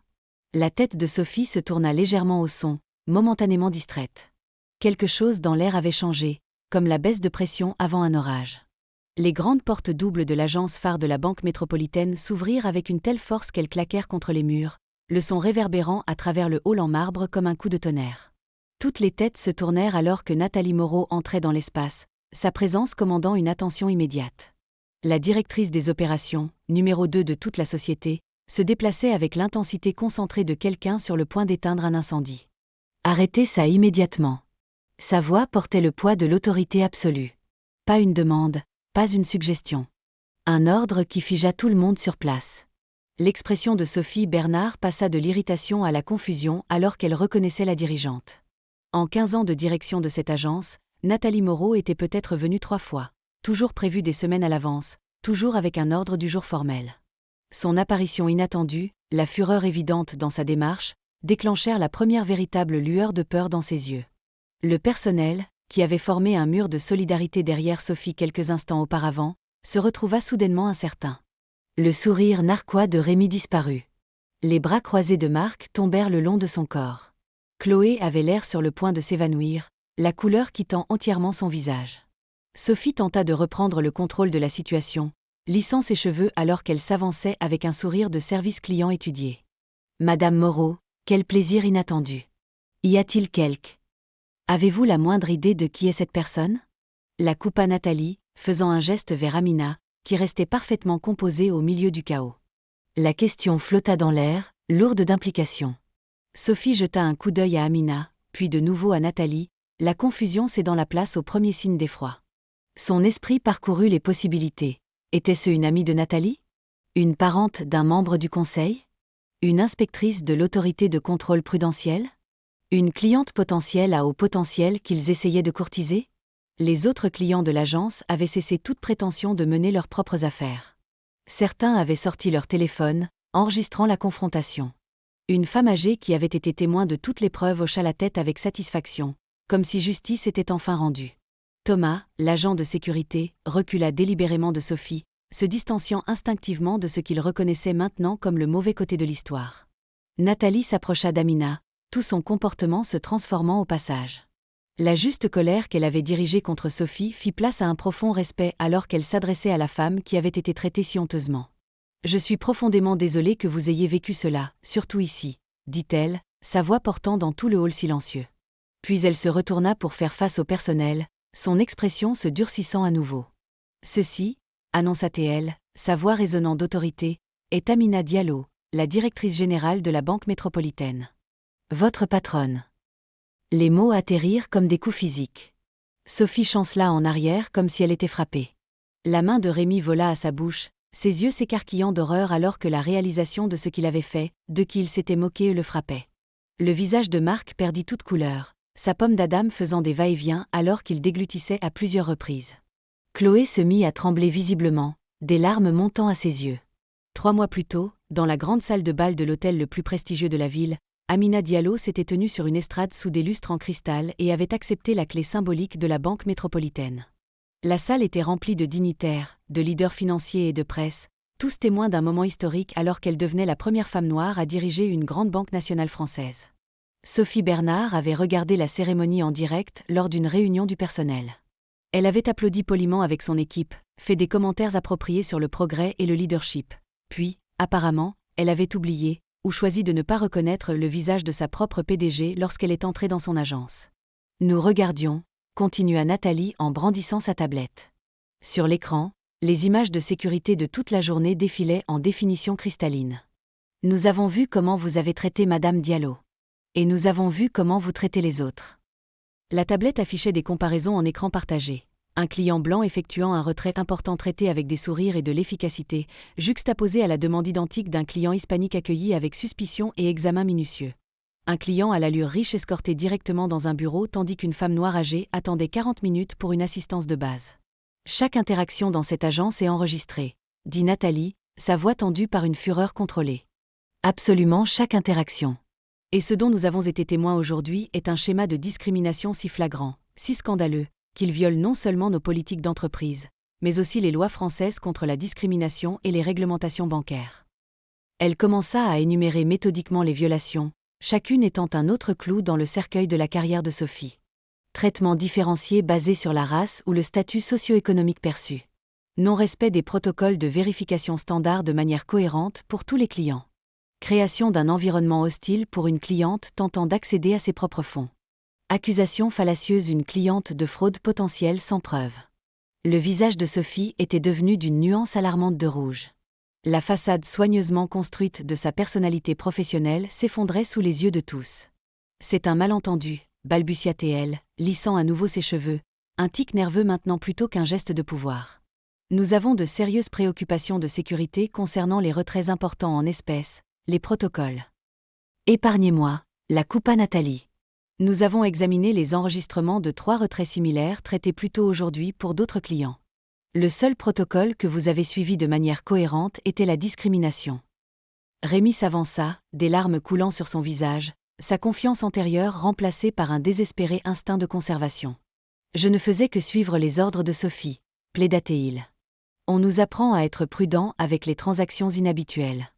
Speaker 1: La tête de Sophie se tourna légèrement au son, momentanément distraite. Quelque chose dans l'air avait changé, comme la baisse de pression avant un orage. Les grandes portes doubles de l'agence phare de la Banque métropolitaine s'ouvrirent avec une telle force qu'elles claquèrent contre les murs, le son réverbérant à travers le hall en marbre comme un coup de tonnerre. Toutes les têtes se tournèrent alors que Nathalie Moreau entrait dans l'espace, sa présence commandant une attention immédiate. La directrice des opérations, numéro 2 de toute la société, se déplaçait avec l'intensité concentrée de quelqu'un sur le point d'éteindre un incendie. Arrêtez ça immédiatement. Sa voix portait le poids de l'autorité absolue. Pas une demande, pas une suggestion. Un ordre qui figea tout le monde sur place. L'expression de Sophie Bernard passa de l'irritation à la confusion alors qu'elle reconnaissait la dirigeante. En 15 ans de direction de cette agence, Nathalie Moreau était peut-être venue 3 fois, toujours prévue des semaines à l'avance, toujours avec un ordre du jour formel. Son apparition inattendue, la fureur évidente dans sa démarche, déclenchèrent la première véritable lueur de peur dans ses yeux. Le personnel, qui avait formé un mur de solidarité derrière Sophie quelques instants auparavant, se retrouva soudainement incertain. Le sourire narquois de Rémi disparut. Les bras croisés de Marc tombèrent le long de son corps. Chloé avait l'air sur le point de s'évanouir, la couleur quittant entièrement son visage. Sophie tenta de reprendre le contrôle de la situation, lissant ses cheveux alors qu'elle s'avançait avec un sourire de service client étudié. « Madame Moreau, quel plaisir inattendu. Y a-t-il quelque... Avez-vous la moindre idée de qui est cette personne ?» La coupa Nathalie, faisant un geste vers Amina, qui restait parfaitement composée au milieu du chaos. La question flotta dans l'air, lourde d'implications. Sophie jeta un coup d'œil à Amina, puis de nouveau à Nathalie, la confusion cédant la place au premier signe d'effroi. Son esprit parcourut les possibilités. Était-ce une amie de Nathalie ? Une parente d'un membre du conseil ? Une inspectrice de l'autorité de contrôle prudentiel ? Une cliente potentielle à haut potentiel qu'ils essayaient de courtiser ? Les autres clients de l'agence avaient cessé toute prétention de mener leurs propres affaires. Certains avaient sorti leur téléphone, enregistrant la confrontation. Une femme âgée qui avait été témoin de toutes les preuves hocha la tête avec satisfaction, comme si justice était enfin rendue. Thomas, l'agent de sécurité, recula délibérément de Sophie, se distanciant instinctivement de ce qu'il reconnaissait maintenant comme le mauvais côté de l'histoire. Nathalie s'approcha d'Amina, tout son comportement se transformant au passage. La juste colère qu'elle avait dirigée contre Sophie fit place à un profond respect alors qu'elle s'adressait à la femme qui avait été traitée si honteusement. « Je suis profondément désolée que vous ayez vécu cela, surtout ici, » dit-elle, sa voix portant dans tout le hall silencieux. Puis elle se retourna pour faire face au personnel, son expression se durcissant à nouveau. « Ceci, » annonça-t-elle, sa voix résonnant d'autorité, « est Amina Diallo, la directrice générale de la Banque métropolitaine. Votre patronne. » Les mots atterrirent comme des coups physiques. Sophie chancela en arrière comme si elle était frappée. La main de Rémi vola à sa bouche, ses yeux s'écarquillant d'horreur alors que la réalisation de ce qu'il avait fait, de qui il s'était moqué, le frappait. Le visage de Marc perdit toute couleur, sa pomme d'Adam faisant des va-et-vient alors qu'il déglutissait à plusieurs reprises. Chloé se mit à trembler visiblement, des larmes montant à ses yeux. 3 mois plus tôt, dans la grande salle de bal de l'hôtel le plus prestigieux de la ville, Amina Diallo s'était tenue sur une estrade sous des lustres en cristal et avait accepté la clé symbolique de la Banque métropolitaine. La salle était remplie de dignitaires, de leaders financiers et de presse, tous témoins d'un moment historique alors qu'elle devenait la première femme noire à diriger une grande banque nationale française. Sophie Bernard avait regardé la cérémonie en direct lors d'une réunion du personnel. Elle avait applaudi poliment avec son équipe, fait des commentaires appropriés sur le progrès et le leadership. Puis, apparemment, elle avait oublié, ou choisi de ne pas reconnaître le visage de sa propre PDG lorsqu'elle est entrée dans son agence. Nous regardions, continua Nathalie en brandissant sa tablette. Sur l'écran, les images de sécurité de toute la journée défilaient en définition cristalline. Nous avons vu comment vous avez traité Madame Diallo. Et nous avons vu comment vous traitez les autres. La tablette affichait des comparaisons en écran partagé. Un client blanc effectuant un retrait important traité avec des sourires et de l'efficacité, juxtaposé à la demande identique d'un client hispanique accueilli avec suspicion et examen minutieux. Un client à l'allure riche escorté directement dans un bureau tandis qu'une femme noire âgée attendait 40 minutes pour une assistance de base. Chaque interaction dans cette agence est enregistrée, dit Nathalie, sa voix tendue par une fureur contrôlée. Absolument chaque interaction. Et ce dont nous avons été témoins aujourd'hui est un schéma de discrimination si flagrant, si scandaleux, qu'il viole non seulement nos politiques d'entreprise, mais aussi les lois françaises contre la discrimination et les réglementations bancaires. Elle commença à énumérer méthodiquement les violations, chacune étant un autre clou dans le cercueil de la carrière de Sophie. Traitement différencié basé sur la race ou le statut socio-économique perçu. Non-respect des protocoles de vérification standard de manière cohérente pour tous les clients. Création d'un environnement hostile pour une cliente tentant d'accéder à ses propres fonds. Accusation fallacieuse une cliente de fraude potentielle sans preuve. Le visage de Sophie était devenu d'une nuance alarmante de rouge. La façade soigneusement construite de sa personnalité professionnelle s'effondrait sous les yeux de tous. C'est un malentendu, balbutia-t-elle, lissant à nouveau ses cheveux, un tic nerveux maintenant plutôt qu'un geste de pouvoir. Nous avons de sérieuses préoccupations de sécurité concernant les retraits importants en espèces, les protocoles. Épargnez-moi, la coupa Nathalie. Nous avons examiné les enregistrements de 3 retraits similaires traités plus tôt aujourd'hui pour d'autres clients. Le seul protocole que vous avez suivi de manière cohérente était la discrimination. Rémi s'avança, des larmes coulant sur son visage, sa confiance antérieure remplacée par un désespéré instinct de conservation. Je ne faisais que suivre les ordres de Sophie, plaida-t-il. On nous apprend à être prudent avec les transactions inhabituelles.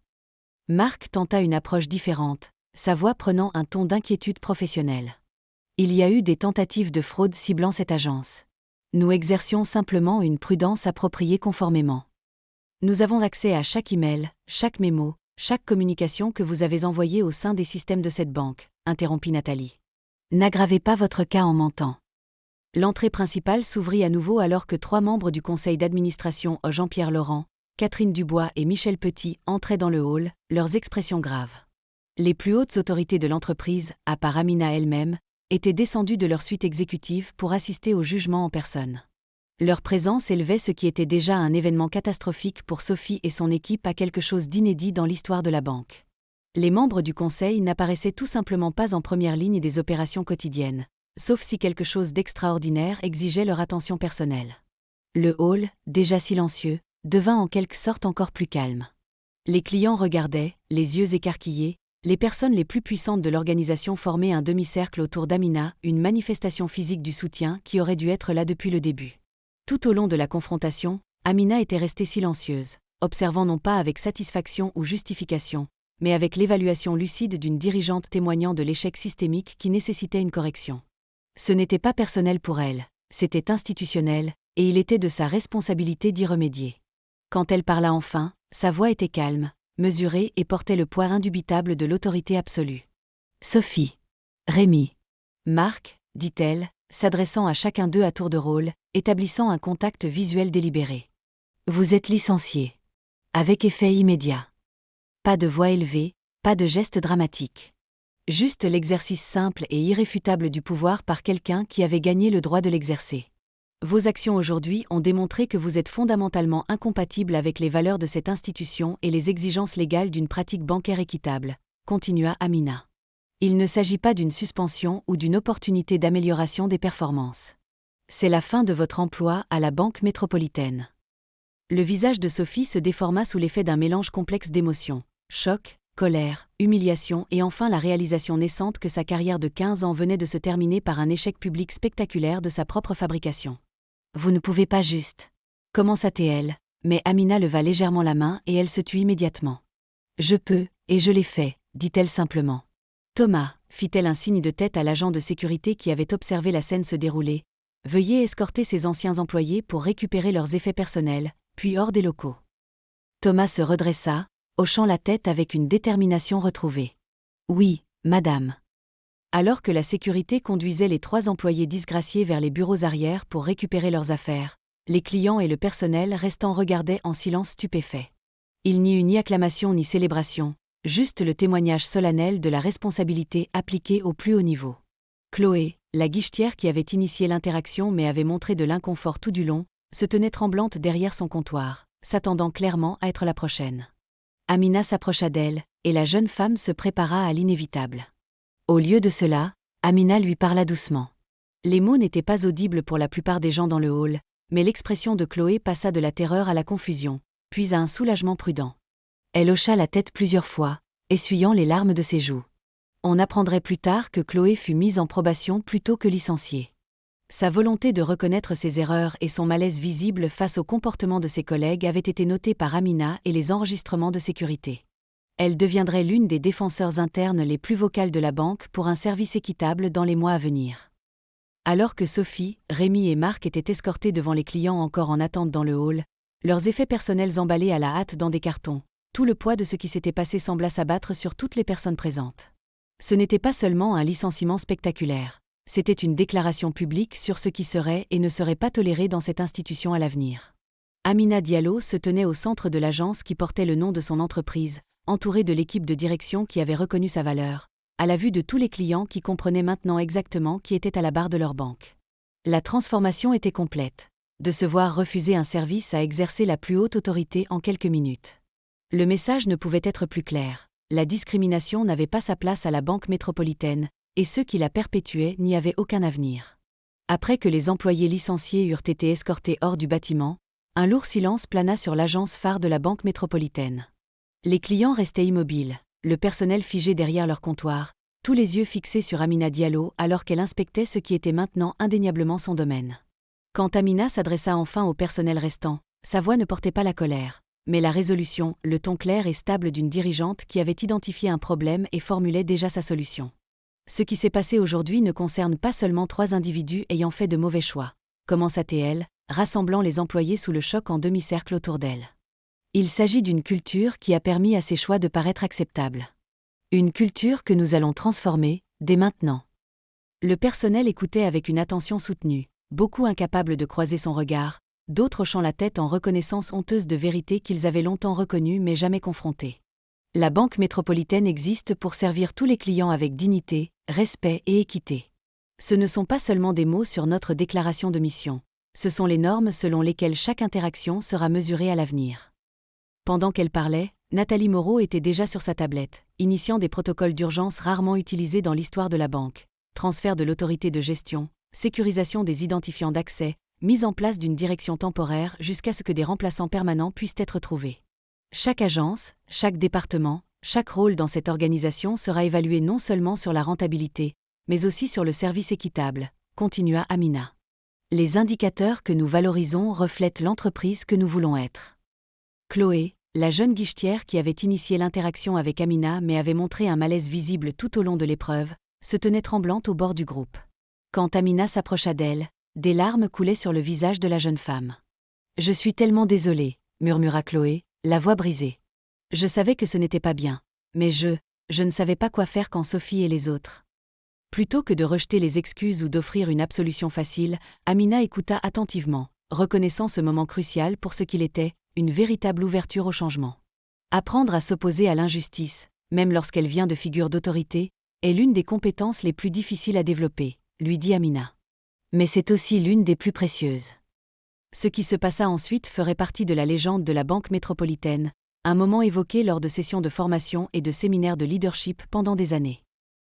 Speaker 1: Marc tenta une approche différente, sa voix prenant un ton d'inquiétude professionnelle. Il y a eu des tentatives de fraude ciblant cette agence. Nous exercions simplement une prudence appropriée conformément. Nous avons accès à chaque email, chaque mémo, chaque communication que vous avez envoyée au sein des systèmes de cette banque, interrompit Nathalie. N'aggravez pas votre cas en mentant. L'entrée principale s'ouvrit à nouveau alors que 3 membres du conseil d'administration, Jean-Pierre Laurent, Catherine Dubois et Michel Petit, entraient dans le hall, leurs expressions graves. Les plus hautes autorités de l'entreprise, à part Amina elle-même, étaient descendues de leur suite exécutive pour assister au jugement en personne. Leur présence élevait ce qui était déjà un événement catastrophique pour Sophie et son équipe à quelque chose d'inédit dans l'histoire de la banque. Les membres du conseil n'apparaissaient tout simplement pas en première ligne des opérations quotidiennes, sauf si quelque chose d'extraordinaire exigeait leur attention personnelle. Le hall, déjà silencieux, devint en quelque sorte encore plus calme. Les clients regardaient, les yeux écarquillés, les personnes les plus puissantes de l'organisation formaient un demi-cercle autour d'Amina, une manifestation physique du soutien qui aurait dû être là depuis le début. Tout au long de la confrontation, Amina était restée silencieuse, observant non pas avec satisfaction ou justification, mais avec l'évaluation lucide d'une dirigeante témoignant de l'échec systémique qui nécessitait une correction. Ce n'était pas personnel pour elle, c'était institutionnel, et il était de sa responsabilité d'y remédier. Quand elle parla enfin, sa voix était calme, mesurée et portait le poids indubitable de l'autorité absolue. Sophie. Rémi. Marc, dit-elle, s'adressant à chacun d'eux à tour de rôle, établissant un contact visuel délibéré. Vous êtes licencié. Avec effet immédiat. Pas de voix élevée, pas de geste dramatique. Juste l'exercice simple et irréfutable du pouvoir par quelqu'un qui avait gagné le droit de l'exercer. Vos actions aujourd'hui ont démontré que vous êtes fondamentalement incompatible avec les valeurs de cette institution et les exigences légales d'une pratique bancaire équitable, continua Amina. Il ne s'agit pas d'une suspension ou d'une opportunité d'amélioration des performances. C'est la fin de votre emploi à la Banque métropolitaine. Le visage de Sophie se déforma sous l'effet d'un mélange complexe d'émotions, choc, colère, humiliation et enfin la réalisation naissante que sa carrière de 15 ans venait de se terminer par un échec public spectaculaire de sa propre fabrication. Vous ne pouvez pas juste. Commença-t-elle, mais Amina leva légèrement la main et elle se tut immédiatement. Je peux, et je l'ai fait, dit-elle simplement. Thomas, fit-elle un signe de tête à l'agent de sécurité qui avait observé la scène se dérouler. Veuillez escorter ces anciens employés pour récupérer leurs effets personnels, puis hors des locaux. Thomas se redressa, hochant la tête avec une détermination retrouvée. Oui, madame. Alors que la sécurité conduisait les 3 employés disgraciés vers les bureaux arrière pour récupérer leurs affaires, les clients et le personnel restant regardaient en silence stupéfait. Il n'y eut ni acclamation ni célébration, juste le témoignage solennel de la responsabilité appliquée au plus haut niveau. Chloé, La guichetière qui avait initié l'interaction mais avait montré de l'inconfort tout du long, se tenait tremblante derrière son comptoir, s'attendant clairement à être la prochaine. Amina s'approcha d'elle, et la jeune femme se prépara à l'inévitable. Au lieu de cela, Amina lui parla doucement. Les mots n'étaient pas audibles pour la plupart des gens dans le hall, mais l'expression de Chloé passa de la terreur à la confusion, puis à un soulagement prudent. Elle hocha la tête plusieurs fois, essuyant les larmes de ses joues. On apprendrait plus tard que Chloé fut mise en probation plutôt que licenciée. Sa volonté de reconnaître ses erreurs et son malaise visible face au comportement de ses collègues avaient été notés par Amina et les enregistrements de sécurité. Elle deviendrait l'une des défenseurs internes les plus vocales de la banque pour un service équitable dans les mois à venir. Alors que Sophie, Rémi et Marc étaient escortés devant les clients encore en attente dans le hall, leurs effets personnels emballés à la hâte dans des cartons, tout le poids de ce qui s'était passé sembla s'abattre sur toutes les personnes présentes. Ce n'était pas seulement un licenciement spectaculaire, c'était une déclaration publique sur ce qui serait et ne serait pas toléré dans cette institution à l'avenir. Amina Diallo se tenait au centre de l'agence qui portait le nom de son entreprise, entourée de l'équipe de direction qui avait reconnu sa valeur, à la vue de tous les clients qui comprenaient maintenant exactement qui était à la barre de leur banque. La transformation était complète. De se voir refuser un service à exercer la plus haute autorité en quelques minutes. Le message ne pouvait être plus clair. La discrimination n'avait pas sa place à la banque métropolitaine, et ceux qui la perpétuaient n'y avaient aucun avenir. Après que les employés licenciés eurent été escortés hors du bâtiment, un lourd silence plana sur l'agence phare de la banque métropolitaine. Les clients restaient immobiles, le personnel figé derrière leur comptoir, tous les yeux fixés sur Amina Diallo alors qu'elle inspectait ce qui était maintenant indéniablement son domaine. Quand Amina s'adressa enfin au personnel restant, sa voix ne portait pas la colère, mais la résolution, le ton clair et stable d'une dirigeante qui avait identifié un problème et formulait déjà sa solution. Ce qui s'est passé aujourd'hui ne concerne pas seulement 3 individus ayant fait de mauvais choix, commença-t-elle, rassemblant les employés sous le choc en demi-cercle autour d'elle. Il s'agit d'une culture qui a permis à ces choix de paraître acceptables. Une culture que nous allons transformer, dès maintenant. Le personnel écoutait avec une attention soutenue, beaucoup incapables de croiser son regard, d'autres hochant la tête en reconnaissance honteuse de vérités qu'ils avaient longtemps reconnues mais jamais confrontées. La banque métropolitaine existe pour servir tous les clients avec dignité, respect et équité. Ce ne sont pas seulement des mots sur notre déclaration de mission, ce sont les normes selon lesquelles chaque interaction sera mesurée à l'avenir. Pendant qu'elle parlait, Nathalie Moreau était déjà sur sa tablette, initiant des protocoles d'urgence rarement utilisés dans l'histoire de la banque, transfert de l'autorité de gestion, sécurisation des identifiants d'accès, mise en place d'une direction temporaire jusqu'à ce que des remplaçants permanents puissent être trouvés. Chaque agence, chaque département, chaque rôle dans cette organisation sera évalué non seulement sur la rentabilité, mais aussi sur le service équitable, continua Amina. Les indicateurs que nous valorisons reflètent l'entreprise que nous voulons être. Chloé, la jeune guichetière qui avait initié l'interaction avec Amina mais avait montré un malaise visible tout au long de l'épreuve, se tenait tremblante au bord du groupe. Quand Amina s'approcha d'elle, des larmes coulaient sur le visage de la jeune femme. « Je suis tellement désolée », murmura Chloé, la voix brisée. « Je savais que ce n'était pas bien, mais je ne savais pas quoi faire quand Sophie et les autres. » Plutôt que de rejeter les excuses ou d'offrir une absolution facile, Amina écouta attentivement, reconnaissant ce moment crucial pour ce qu'il était, une véritable ouverture au changement. Apprendre à s'opposer à l'injustice, même lorsqu'elle vient de figures d'autorité, est l'une des compétences les plus difficiles à développer, lui dit Amina. Mais c'est aussi l'une des plus précieuses. Ce qui se passa ensuite ferait partie de la légende de la Banque métropolitaine, un moment évoqué lors de sessions de formation et de séminaires de leadership pendant des années.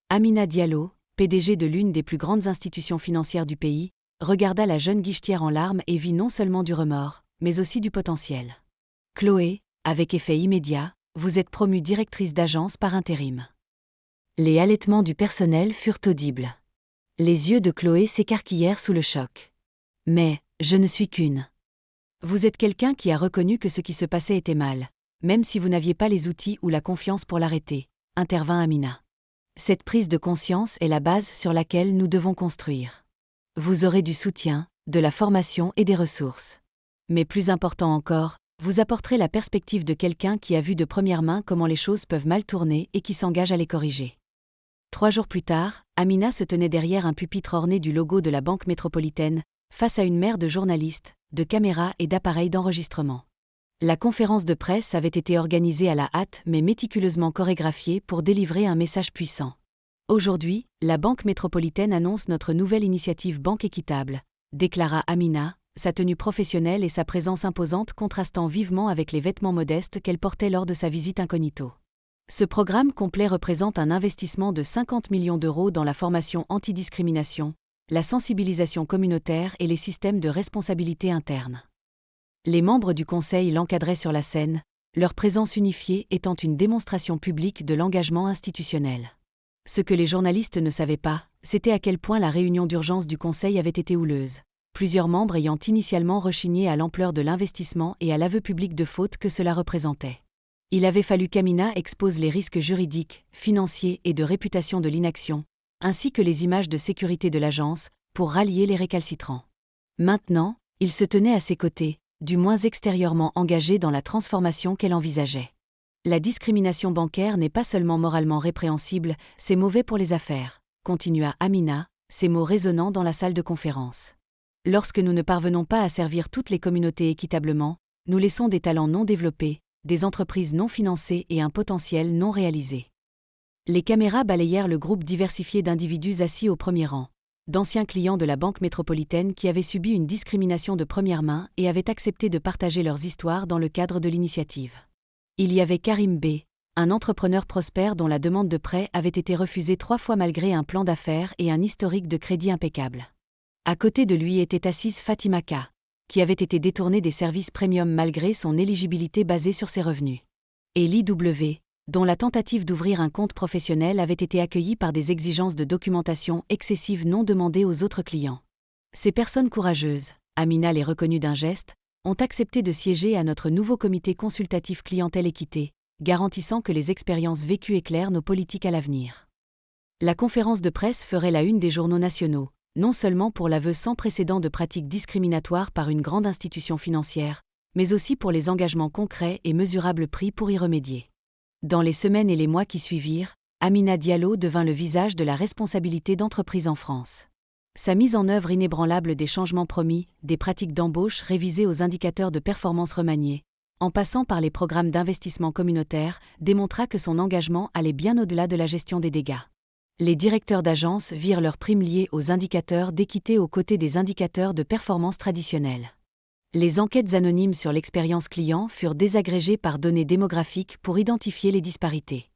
Speaker 1: Amina Diallo, PDG de l'une des plus grandes institutions financières du pays, regarda la jeune guichetière en larmes et vit non seulement du remords, mais aussi du potentiel. « Chloé, avec effet immédiat, vous êtes promue directrice d'agence par intérim. » Les halètements du personnel furent audibles. Les yeux de Chloé s'écarquillèrent sous le choc. « Mais, je ne suis qu'une. » « Vous êtes quelqu'un qui a reconnu que ce qui se passait était mal, même si vous n'aviez pas les outils ou la confiance pour l'arrêter, intervint Amina. Cette prise de conscience est la base sur laquelle nous devons construire. Vous aurez du soutien, de la formation et des ressources. Mais plus important encore, vous apporterez la perspective de quelqu'un qui a vu de première main comment les choses peuvent mal tourner et qui s'engage à les corriger. 3 jours plus tard, Amina se tenait derrière un pupitre orné du logo de la Banque métropolitaine, face à une mer de journalistes, de caméras et d'appareils d'enregistrement. La conférence de presse avait été organisée à la hâte mais méticuleusement chorégraphiée pour délivrer un message puissant. Aujourd'hui, la Banque métropolitaine annonce notre nouvelle initiative Banque équitable, déclara Amina, sa tenue professionnelle et sa présence imposante contrastant vivement avec les vêtements modestes qu'elle portait lors de sa visite incognito. Ce programme complet représente un investissement de 50 millions d'euros dans la formation antidiscrimination, la sensibilisation communautaire et les systèmes de responsabilité interne. Les membres du Conseil l'encadraient sur la scène, leur présence unifiée étant une démonstration publique de l'engagement institutionnel. Ce que les journalistes ne savaient pas, c'était à quel point la réunion d'urgence du Conseil avait été houleuse, plusieurs membres ayant initialement rechigné à l'ampleur de l'investissement et à l'aveu public de faute que cela représentait. Il avait fallu qu'Amina expose les risques juridiques, financiers et de réputation de l'inaction, ainsi que les images de sécurité de l'agence, pour rallier les récalcitrants. Maintenant, il se tenait à ses côtés, du moins extérieurement engagé dans la transformation qu'elle envisageait. La discrimination bancaire n'est pas seulement moralement répréhensible, c'est mauvais pour les affaires, continua Amina, ses mots résonnant dans la salle de conférence. Lorsque nous ne parvenons pas à servir toutes les communautés équitablement, nous laissons des talents non développés, des entreprises non financées et un potentiel non réalisé. Les caméras balayèrent le groupe diversifié d'individus assis au premier rang, d'anciens clients de la Banque métropolitaine qui avaient subi une discrimination de première main et avaient accepté de partager leurs histoires dans le cadre de l'initiative. Il y avait Karim B., un entrepreneur prospère dont la demande de prêt avait été refusée 3 fois malgré un plan d'affaires et un historique de crédit impeccable. À côté de lui était assise Fatima K., qui avait été détournée des services premium malgré son éligibilité basée sur ses revenus. Et l'IW, dont la tentative d'ouvrir un compte professionnel avait été accueillie par des exigences de documentation excessives non demandées aux autres clients. Ces personnes courageuses, Amina les reconnut d'un geste, ont accepté de siéger à notre nouveau comité consultatif clientèle équité, garantissant que les expériences vécues éclairent nos politiques à l'avenir. La conférence de presse ferait la une des journaux nationaux, non seulement pour l'aveu sans précédent de pratiques discriminatoires par une grande institution financière, mais aussi pour les engagements concrets et mesurables pris pour y remédier. Dans les semaines et les mois qui suivirent, Amina Diallo devint le visage de la responsabilité d'entreprise en France. Sa mise en œuvre inébranlable des changements promis, des pratiques d'embauche révisées aux indicateurs de performance remaniés, en passant par les programmes d'investissement communautaire, démontra que son engagement allait bien au-delà de la gestion des dégâts. Les directeurs d'agences virent leurs primes liées aux indicateurs d'équité aux côtés des indicateurs de performance traditionnels. Les enquêtes anonymes sur l'expérience client furent désagrégées par données démographiques pour identifier les disparités.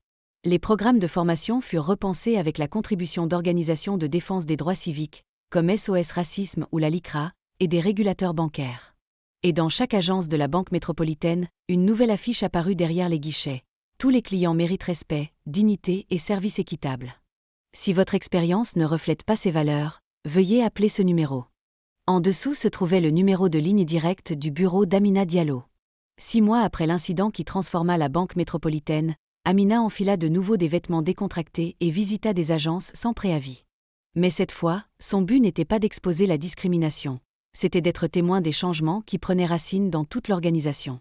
Speaker 1: Les programmes de formation furent repensés avec la contribution d'organisations de défense des droits civiques, comme SOS Racisme ou la LICRA, et des régulateurs bancaires. Et dans chaque agence de la Banque métropolitaine, une nouvelle affiche apparut derrière les guichets. Tous les clients méritent respect, dignité et service équitable. Si votre expérience ne reflète pas ces valeurs, veuillez appeler ce numéro. En dessous se trouvait le numéro de ligne directe du bureau d'Amina Diallo. 6 mois après l'incident qui transforma la Banque métropolitaine, Amina enfila de nouveau des vêtements décontractés et visita des agences sans préavis. Mais cette fois, son but n'était pas d'exposer la discrimination, c'était d'être témoin des changements qui prenaient racine dans toute l'organisation.